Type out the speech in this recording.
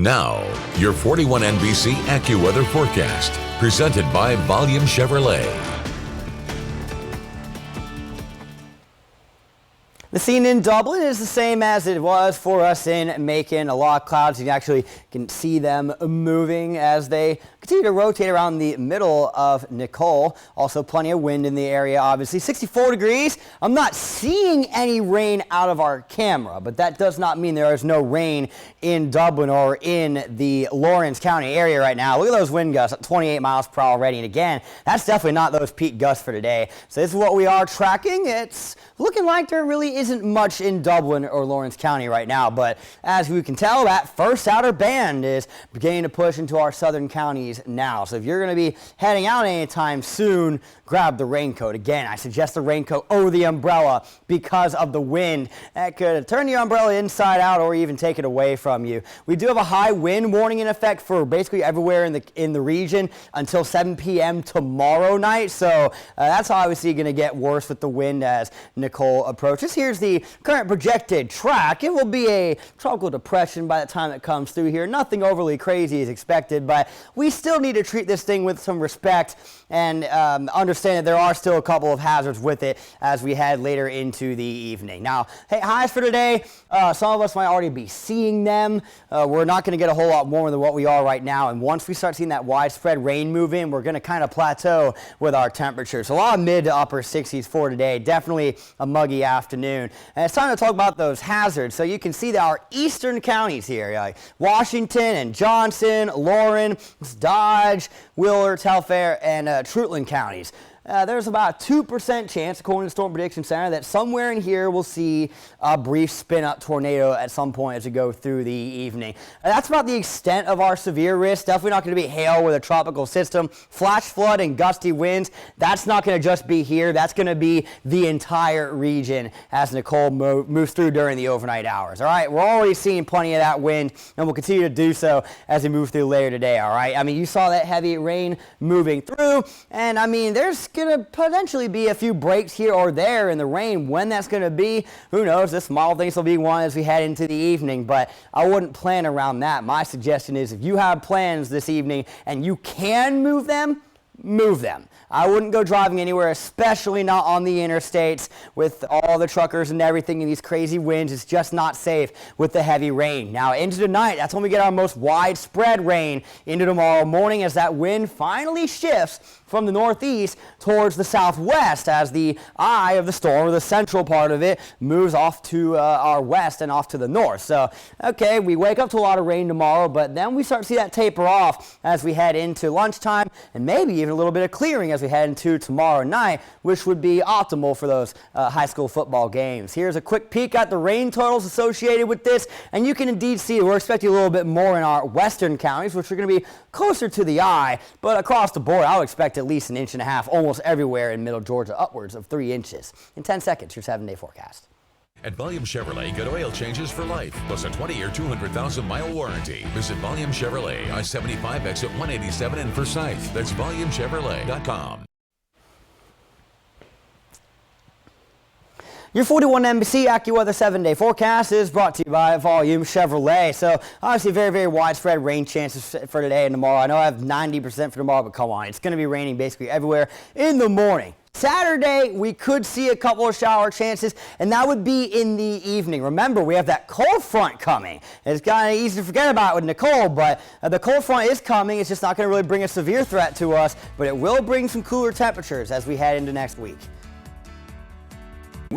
Now, your 41 NBC AccuWeather forecast, presented by Volume Chevrolet. The scene in Dublin is the same as it was for us in Macon. A lot of clouds. You actually can see them moving as they continue to rotate around the middle of Nicole. Also plenty of wind in the area, obviously. 64 degrees. I'm not seeing any rain out of our camera, but that does not mean there is no rain in Dublin or in the Lawrence County area right now. Look at those wind gusts, 28 miles per hour already. And again, that's definitely not those peak gusts for today. So this is what we are tracking. It's looking like there really isn't much in Dublin or Lawrence County right now, but as we can tell, that first outer band is beginning to push into our southern counties now. So if you're going to be heading out anytime soon, grab the raincoat. Again, I suggest the raincoat over the umbrella because of the wind. That could turn your umbrella inside out or even take it away from you. We do have a high wind warning in effect for basically everywhere in the region until 7 p.m. tomorrow night. So that's obviously going to get worse with the wind as Nicole approaches. Here's the current projected track. It will be a tropical depression by the time it comes through here. Nothing overly crazy is expected, but we still need to treat this thing with some respect and understand that there are still a couple of hazards with it as we head later into the evening. Now, hey, highs for today, some of us might already be seeing them. We're not going to get a whole lot warmer than what we are right now, and once we start seeing that widespread rain move in, we're going to kind of plateau with our temperatures. So a lot of mid to upper 60s for today. Definitely a muggy afternoon. And it's time to talk about those hazards. So you can see that our eastern counties here, like Washington and Johnson, Lawrence, Dodge, Willard, Telfair, and Trutland counties. There's about a 2% chance, according to the Storm Prediction Center, that somewhere in here we'll see a brief spin-up tornado at some point as we go through the evening. That's about the extent of our severe risk. Definitely not going to be hail with a tropical system. Flash flood and gusty winds, that's not going to just be here. That's going to be the entire region as Nicole moves through during the overnight hours. All right, we're already seeing plenty of that wind, and we'll continue to do so as we move through later today. All right, I mean, you saw that heavy rain moving through, and I mean, there's going to potentially be a few breaks here or there in the rain. When that's going to be, who knows? This model thinks will be one as we head into the evening, but I wouldn't plan around that. My suggestion is if you have plans this evening and you can move them, move them. I wouldn't go driving anywhere, especially not on the interstates with all the truckers and everything and these crazy winds. It's just not safe with the heavy rain. Now into tonight, that's when we get our most widespread rain into tomorrow morning as that wind finally shifts from the northeast towards the southwest as the eye of the storm, or the central part of it, moves off to our west and off to the north. So, okay, we wake up to a lot of rain tomorrow, but then we start to see that taper off as we head into lunchtime and maybe even a little bit of clearing as we head into tomorrow night, which would be optimal for those high school football games. Here's a quick peek at the rain totals associated with this, and you can indeed see we're expecting a little bit more in our western counties, which are going to be closer to the eye, but across the board, I would expect at least 1.5 inches almost everywhere in middle Georgia, upwards of 3 inches. In 10 seconds, your 7-day forecast. At Volume Chevrolet, get oil changes for life, plus a 20-year, 200,000-mile warranty. Visit Volume Chevrolet, I-75 exit 187 in Forsyth. That's VolumeChevrolet.com. Your 41 NBC AccuWeather 7-day forecast is brought to you by Volume Chevrolet. So obviously very, very widespread rain chances for today and tomorrow. I know I have 90% for tomorrow, but come on, it's going to be raining basically everywhere in the morning. Saturday, we could see a couple of shower chances, and that would be in the evening. Remember, we have that cold front coming. It's kind of easy to forget about with Nicole, but the cold front is coming. It's just not going to really bring a severe threat to us, but it will bring some cooler temperatures as we head into next week.